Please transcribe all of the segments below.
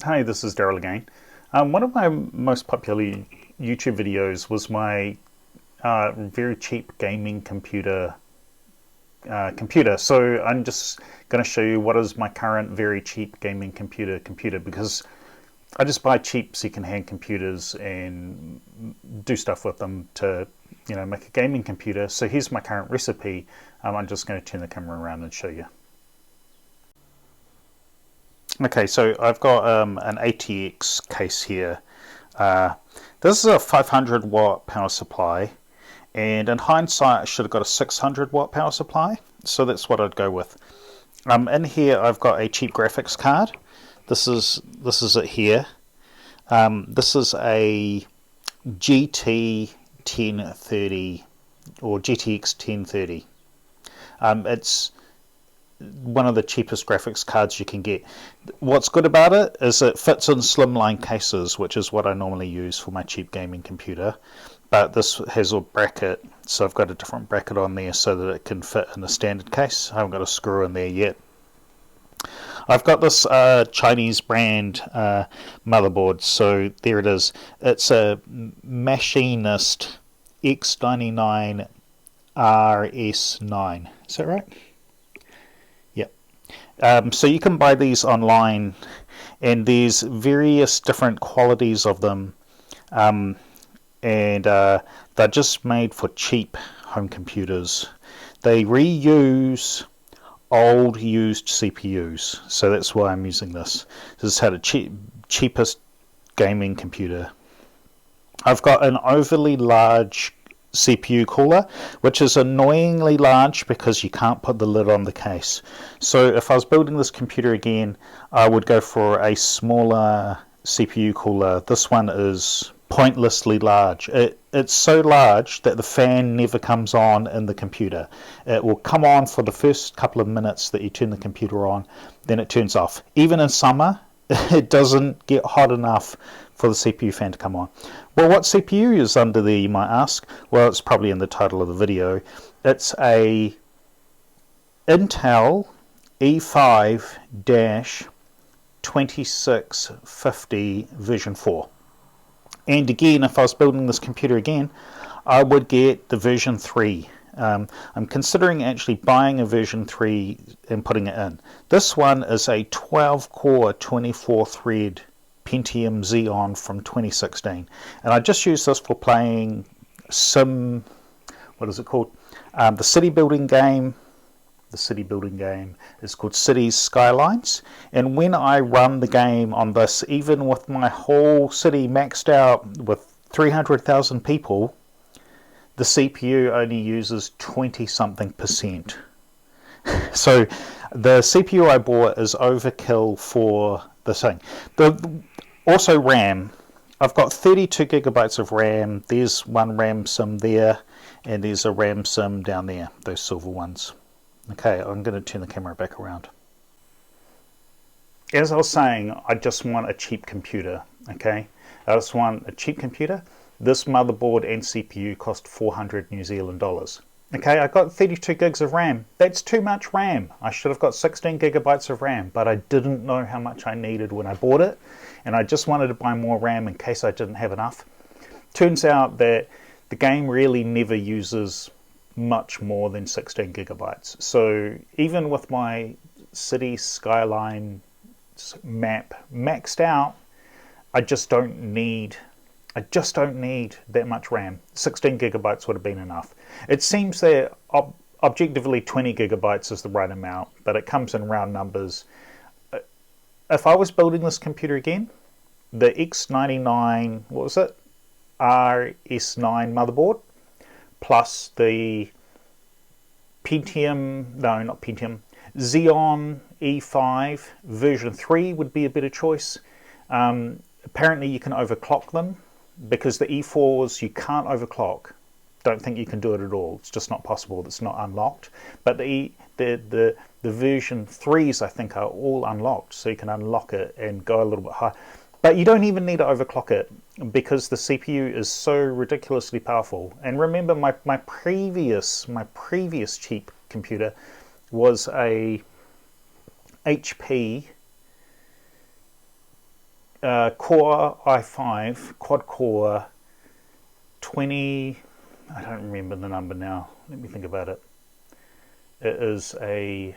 Hi, this is Daryl again. One of my most popular YouTube videos was my very cheap gaming computer. So I'm just going to show you what is my current very cheap gaming computer because I just buy cheap secondhand computers and do stuff with them to make a gaming computer. So here's my current recipe. I'm just going to turn the camera around and show you. Okay, so I've got an ATX case here. This is a 500 watt power supply, and in hindsight I should have got a 600 watt power supply, so that's what I'd go with. In here I've got a cheap graphics card. This is it here. This is a GT 1030 or GTX 1030. It's one of the cheapest graphics cards you can get. What's good about it is it fits in slimline cases, which is what I normally use for my cheap gaming computer, but this has a bracket, so I've got a different bracket on there so that it can fit in a standard case. I haven't got a screw in there yet. I've got this Chinese brand motherboard, so there it is. It's a Machinist x99 RS9. Is that right? So you can buy these online, and there's various different qualities of them, and they're just made for cheap home computers. They reuse old used CPUs, so that's why I'm using this. This is how the cheapest gaming computer. I've got an overly large CPU cooler, which is annoyingly large because you can't put the lid on the case. So if I was building this computer again, I would go for a smaller CPU cooler. This one is pointlessly large. It's so large that the fan never comes on in the computer. It will come on for the first couple of minutes that you turn the computer on, then it turns off. Even in summer, it doesn't get hot enough for the CPU fan to come on. Well, what CPU is under there, you might ask? Well, it's probably in the title of the video. It's a Intel E5-2650 version 4. And again, if I was building this computer again, I would get the version 3. I'm considering actually buying a version 3 and putting it in. This one is a 12-core, 24-thread Pentium Xeon from 2016, and I just use this for playing what is it called? The city building game. The city building game is called Cities Skylines, and when I run the game on this, even with my whole city maxed out with 300,000 people, the CPU only uses 20-something%. So the CPU I bought is overkill for this thing. Also RAM. I've got 32 gigabytes of RAM. There's one RAM sim there, and there's a RAM sim down there, those silver ones. Okay, I'm going to turn the camera back around. As I was saying, I just want a cheap computer. Okay, I just want a cheap computer. This motherboard and CPU cost 400 New Zealand dollars. Okay, I got 32 gigs of RAM. That's too much RAM. I should have got 16 gigabytes of RAM, but I didn't know how much I needed when I bought it, and I just wanted to buy more RAM in case I didn't have enough. Turns out that the game really never uses much more than 16 gigabytes. So even with my city skyline map maxed out, I just don't need that much RAM. 16 gigabytes would have been enough. It seems that objectively 20 gigabytes is the right amount, but it comes in round numbers. If I was building this computer again, the X99, what was it? RS9 motherboard, plus the Xeon E5 version 3 would be a better choice. Apparently you can overclock them, because the E4s you can't overclock. Don't think you can do it at all. It's just not possible. It's not unlocked. But the version 3s I think are all unlocked, so you can unlock it and go a little bit higher. But you don't even need to overclock it because the CPU is so ridiculously powerful. And remember, my previous cheap computer was a HP Core i5 quad core 20. I don't remember the number now. Let me think about it. It is a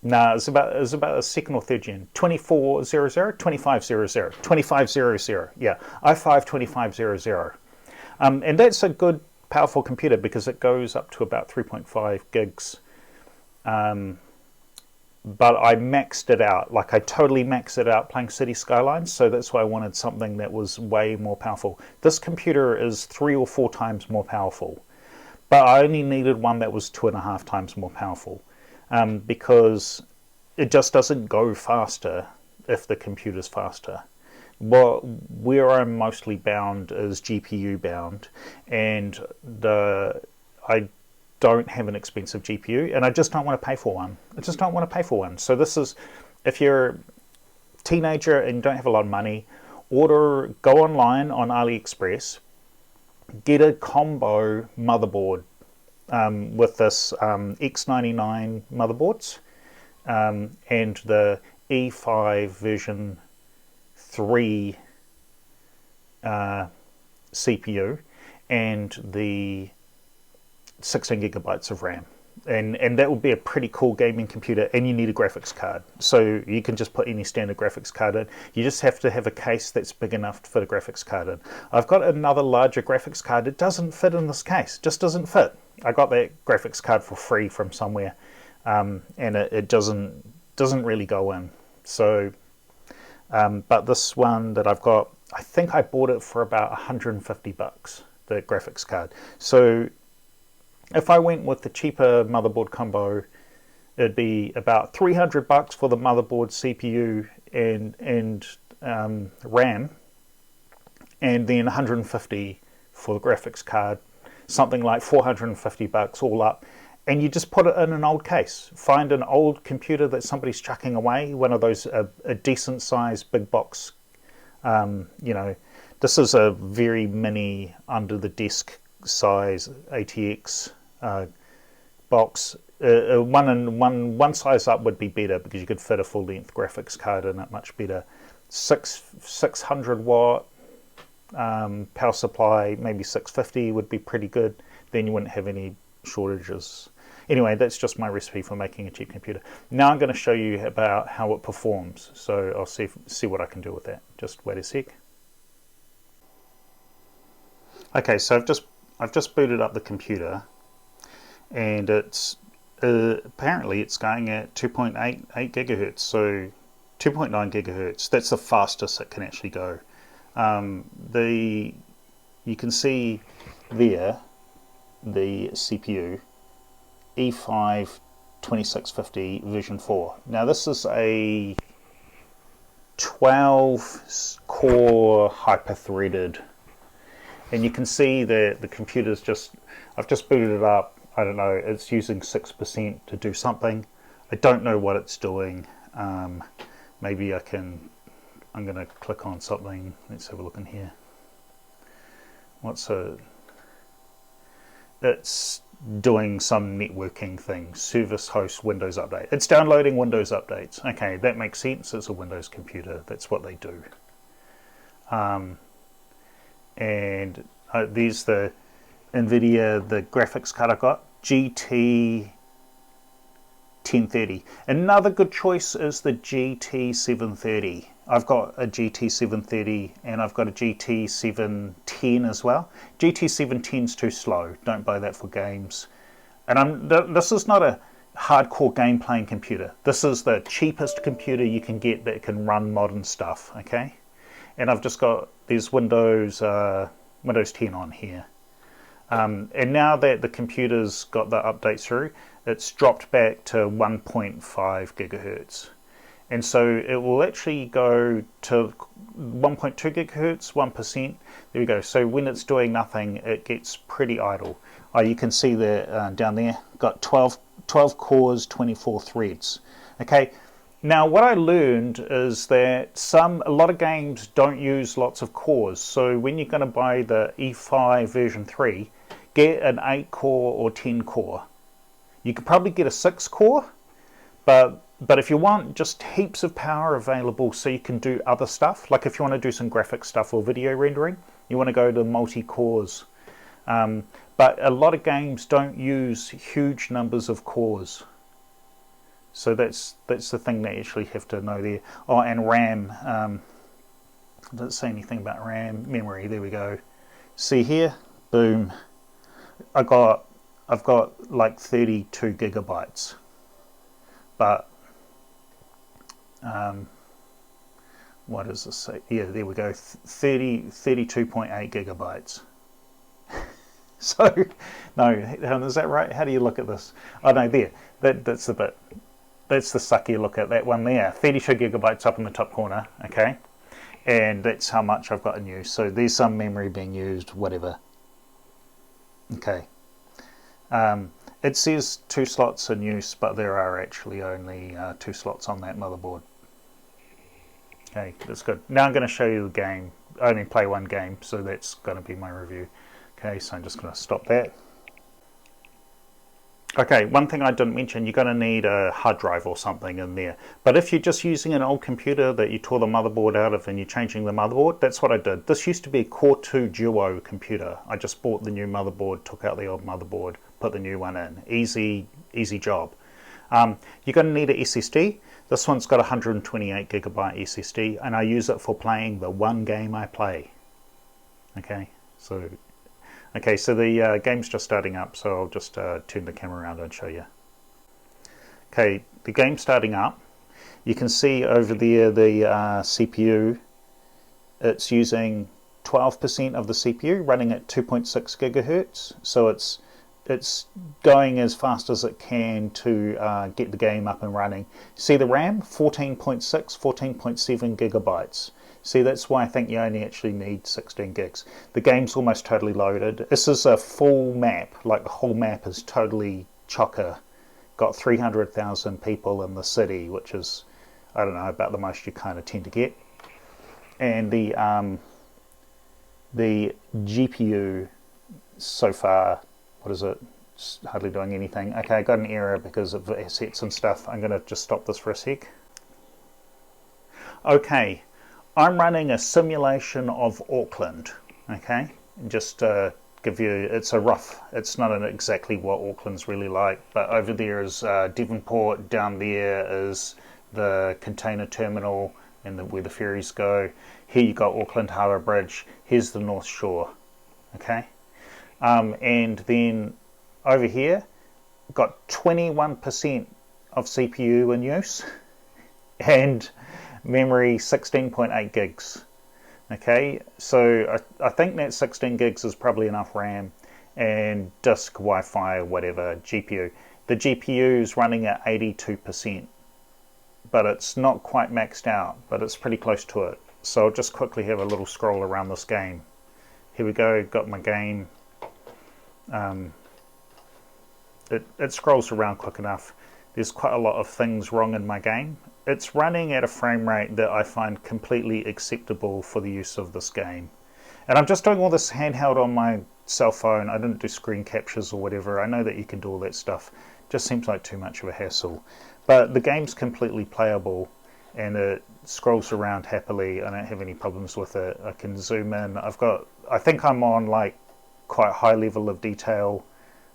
no. It's about a second or third gen. 2400, 2500, 2500. Yeah, i5 2500. And that's a good, powerful computer because it goes up to about 3.5 gigs. But I maxed it out, like I totally maxed it out playing City Skylines, so that's why I wanted something that was way more powerful. This computer is 3 or 4 times more powerful, but I only needed one that was 2.5 times more powerful, because it just doesn't go faster if the computer's faster. Well, where I'm mostly bound is GPU bound, and I don't have an expensive GPU, and I just don't want to pay for one. I just don't want to pay for one. So this is, if you're a teenager and you don't have a lot of money, go online on Aliexpress, get a combo motherboard with this x99 motherboards and the E5 version 3 CPU and the 16 gigabytes of RAM, and that would be a pretty cool gaming computer. And you need a graphics card, so you can just put any standard graphics card in. You just have to have a case that's big enough to fit a graphics card in. I've got another larger graphics card. It doesn't fit in this case, just doesn't fit. I got that graphics card for free from somewhere, and it doesn't really go in. So but this one that I've got, I think I bought it for about $150, the graphics card. So if I went with the cheaper motherboard combo, it'd be about $300 for the motherboard, CPU, and RAM, and then $150 for the graphics card, something like $450 all up. And you just put it in an old case. Find an old computer that somebody's chucking away, one of those a decent sized big box. This is a very mini under the desk size ATX box. One size up would be better because you could fit a full length graphics card in it much better. 600 watt power supply, maybe 650 would be pretty good. Then you wouldn't have any shortages. Anyway, that's just my recipe for making a cheap computer. Now I'm going to show you about how it performs. So I'll see what I can do with that. Just wait a sec. Okay, so I've just booted up the computer, and it's apparently it's going at 2.88 gigahertz, so 2.9 gigahertz. That's the fastest it can actually go. You can see there the CPU E5 2650 version 4. Now this is a 12 core hyper-threaded, and you can see that the computer's I've just booted it up. I don't know, it's using 6% to do something. I don't know what it's doing. Maybe I'm going to click on something. Let's have a look in here. It's doing some networking thing. Service host Windows update. It's downloading Windows updates. Okay, that makes sense. It's a Windows computer. That's what they do. And there's the NVIDIA, the graphics card I got, GT 1030. Another good choice is the GT 730. I've got a GT 730 and I've got a GT 710 as well. GT 710 is too slow. Don't buy that for games. And this is not a hardcore game playing computer. This is the cheapest computer you can get that can run modern stuff. Okay, and I've just got these Windows 10 on here. And now that the computer's got the update through, it's dropped back to 1.5 gigahertz. And so it will actually go to 1.2 gigahertz, 1%. There we go. So when it's doing nothing, it gets pretty idle. You can see that down there, got 12 cores, 24 threads. Okay. Now what I learned is that a lot of games don't use lots of cores. So when you're going to buy the E5 version 3, get an 8 core or 10 core. You could probably get a 6 core, but But if you want just heaps of power available so you can do other stuff, like if you want to do some graphic stuff or video rendering, you want to go to multi-cores. But a lot of games don't use huge numbers of cores. So that's the thing that you actually have to know there. Oh, and RAM. Doesn't say anything about RAM. Memory, there we go. See here? Boom. I've got like 32 gigabytes. But what does this say? Yeah, there we go. 32.8 gigabytes. So, no, is that right? How do you look at this? Oh no, there. That's the bit. That's the sucky look at that one there. 32 gigabytes up in the top corner, okay? And that's how much I've got in use. So there's some memory being used, whatever. Okay. It says 2 slots in use, but there are actually only 2 slots on that motherboard. Okay, that's good. Now I'm going to show you the game. I only play one game, so that's going to be my review. Okay, so I'm just going to stop that. Okay, one thing I didn't mention, you're going to need a hard drive or something in there. But if you're just using an old computer that you tore the motherboard out of and you're changing the motherboard, that's what I did. This used to be a Core 2 Duo computer. I just bought the new motherboard, took out the old motherboard, put the new one in. Easy job. You're going to need an SSD. This one's got 128 gigabyte SSD, and I use it for playing the one game I play. Okay, so the game's just starting up, so I'll just turn the camera around and show you. Okay, the game's starting up. You can see over there the CPU. It's using 12% of the CPU, running at 2.6 gigahertz. So it's going as fast as it can to get the game up and running. See the RAM? 14.6, 14.7 gigabytes. See, that's why I think you only actually need 16 gigs. The game's almost totally loaded. This is a full map, like the whole map is totally chocker. Got 300,000 people in the city, which is, I don't know, about the most you kind of tend to get. And the GPU so far, what is it? It's hardly doing anything. Okay, I got an error because of assets and stuff. I'm going to just stop this for a sec. Okay. I'm running a simulation of Auckland, okay? Just to give you, it's not exactly what Auckland's really like, but over there is Devonport, down there is the container terminal and where the ferries go. Here you got Auckland Harbour Bridge, here's the North Shore, okay? And then over here, got 21% of CPU in use, and memory 16.8 gigs. Okay, so I think that 16 gigs is probably enough RAM, and disk, Wi-Fi, whatever, GPU. The GPU is running at 82%, but it's not quite maxed out, but it's pretty close to it. So I'll just quickly have a little scroll around this game. Here we go, got my game. It scrolls around quick enough. There's quite a lot of things wrong in my game. It's running at a frame rate that I find completely acceptable for the use of this game. And I'm just doing all this handheld on my cell phone. I didn't do screen captures or whatever. I know that you can do all that stuff. Just seems like too much of a hassle. But the game's completely playable and it scrolls around happily. I don't have any problems with it. I can zoom in. I think I'm on like quite high level of detail.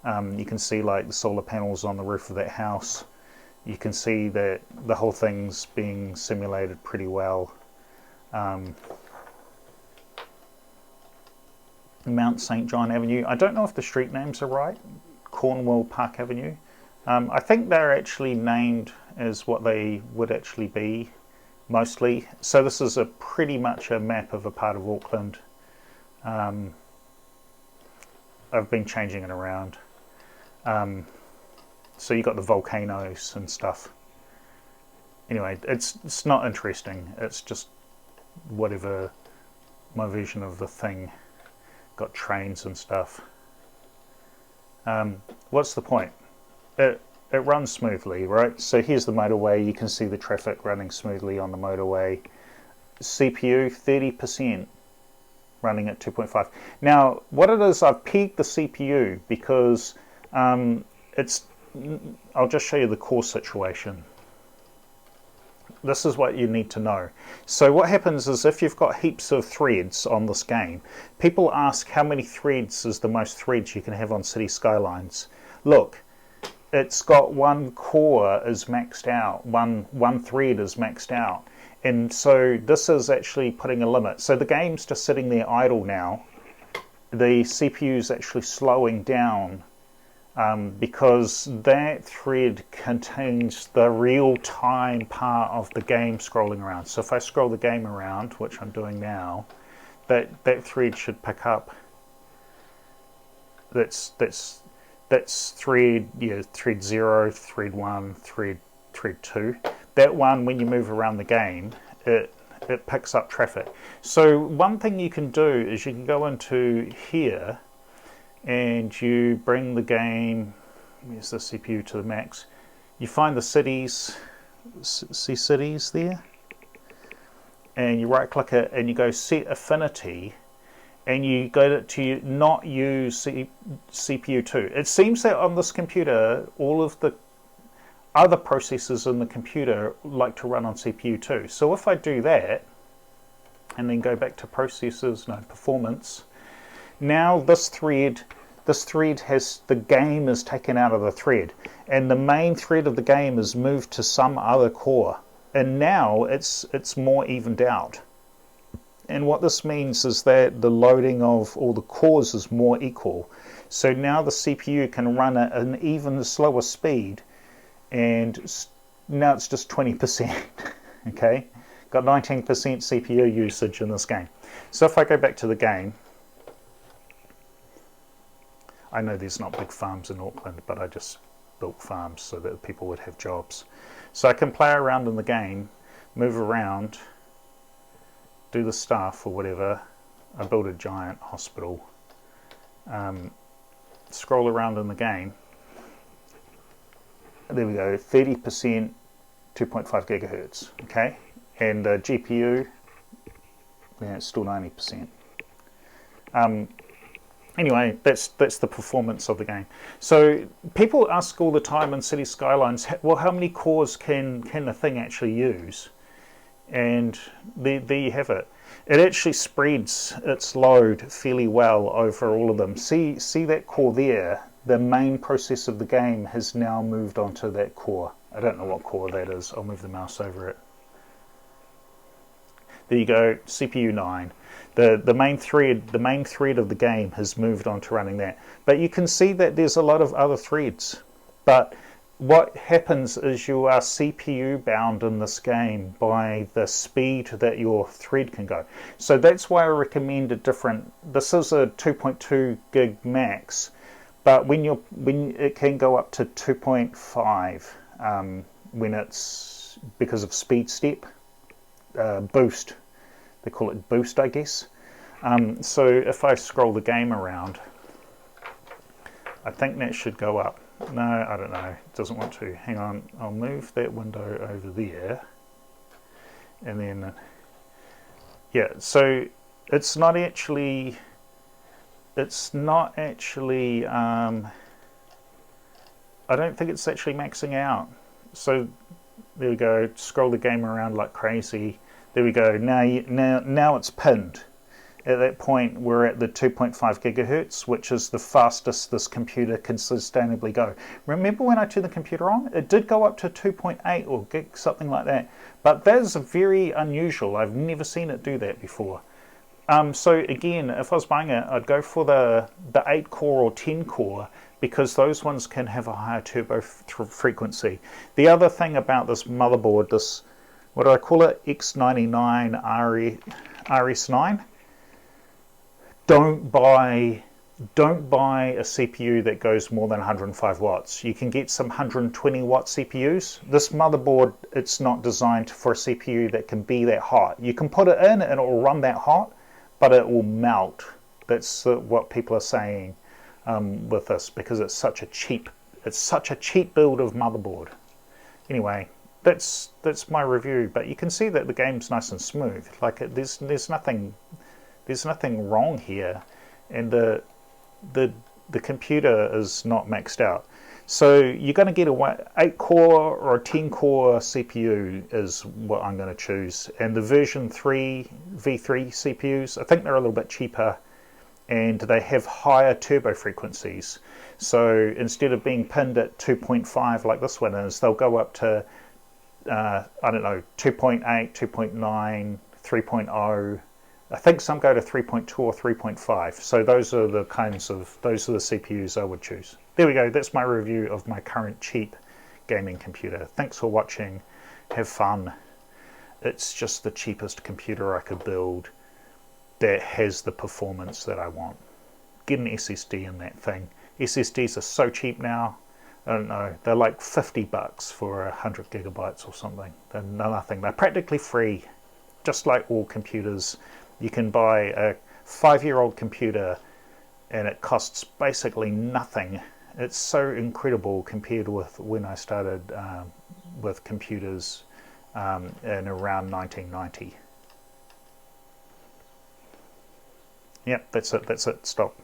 You can see like the solar panels on the roof of that house. You can see that the whole thing's being simulated pretty well. Mount St. John Avenue. I don't know if the street names are right. Cornwall Park Avenue. I think they're actually named as what they would actually be, mostly. So this is pretty much a map of a part of Auckland. I've been changing it around. So you got the volcanoes and stuff. Anyway, it's not interesting. It's just whatever my version of the thing. Got trains and stuff. What's the point? It runs smoothly, right? So here's the motorway. You can see the traffic running smoothly on the motorway. CPU 30%. Running at 2.5. Now, what it is, I've peaked the CPU because I'll just show you the core situation. This is what you need to know. So what happens is if you've got heaps of threads on this game, people ask how many threads is the most threads you can have on City Skylines. Look, it's got one core is maxed out, one thread is maxed out. And so this is actually putting a limit. So the game's just sitting there idle now. The CPU is actually slowing down because that thread contains the real-time part of the game scrolling around. So if I scroll the game around, which I'm doing now, that thread should pick up. That's thread, yeah, thread 0, thread 1, thread 2. That one, when you move around the game, it picks up traffic. So one thing you can do is you can go into here and you bring the game, here's the CPU to the max, you find the cities, see cities there, and you right click it and you go set affinity, and you go to not use CPU 2. It seems that on this computer all of the other processors in the computer like to run on CPU 2. So if I do that and then go back to processors, no, performance, now this thread has, the game is taken out of the thread and the main thread of the game is moved to some other core, and now it's more evened out. And what this means is that the loading of all the cores is more equal. So now the CPU can run at an even slower speed, and now it's just 20%. Okay, got 19% CPU usage in this game. So if I go back to the game, I know there's not big farms in Auckland, but I just built farms so that people would have jobs. So I can play around in the game, move around, do the stuff or whatever. I build a giant hospital, scroll around in the game. There we go, 30%, 2.5 gigahertz, okay? And GPU, yeah, it's still 90%. Anyway, that's the performance of the game. So people ask all the time in City Skylines, well, how many cores can the thing actually use? And there you have it. It actually spreads its load fairly well over all of them. See that core there? The main process of the game has now moved onto that core. I don't know what core that is. I'll move the mouse over it. There you go, CPU 9. The main thread of the game has moved on to running that. But you can see that there's a lot of other threads. But what happens is you are CPU bound in this game by the speed that your thread can go. So that's why I recommend a different, this is a 2.2 gig max, but when it can go up to 2.5 when it's because of speed step, boost. They call it boost, I guess. So if I scroll the game around, I think that should go up. No, I don't know. It doesn't want to. Hang on. I'll move that window over there. And then, yeah, so it's not actually, I don't think it's actually maxing out. So there we go. Scroll the game around like crazy. There we go. Now it's pinned. At that point, we're at the 2.5 gigahertz, which is the fastest this computer can sustainably go. Remember when I turned the computer on? It did go up to 2.8 or gig, something like that. But that is very unusual. I've never seen it do that before. So again, if I was buying it, I'd go for the 8 core or 10 core, because those ones can have a higher turbo frequency. The other thing about this motherboard, this, what do I call it? X99 RS9. Don't buy a CPU that goes more than 105 watts. You can get some 120 watt CPUs. This motherboard, it's not designed for a CPU that can be that hot. You can put it in and it will run that hot, but it will melt. That's what people are saying with this, because it's such a cheap build of motherboard. Anyway, that's my review. But you can see that the game's nice and smooth. Like there's nothing wrong here, and the computer is not maxed out. So you're going to get a 8 core or a 10 core CPU is what I'm going to choose. And the version 3 V3 CPUs, I think they're a little bit cheaper and they have higher turbo frequencies. So instead of being pinned at 2.5 like this one is, they'll go up to, I don't know, 2.8, 2.9, 3.0. I think some go to 3.2 or 3.5. So those are the CPUs I would choose. There we go, that's my review of my current cheap gaming computer. Thanks for watching, have fun. It's just the cheapest computer I could build that has the performance that I want. Get an SSD in that thing. SSDs are so cheap now, I don't know, they're like $50 for 100 gigabytes or something. They're nothing, they're practically free, just like all computers. You can buy a 5-year-old computer and it costs basically nothing. It's so incredible compared with when I started with computers in around 1990. Yep, that's it, stop.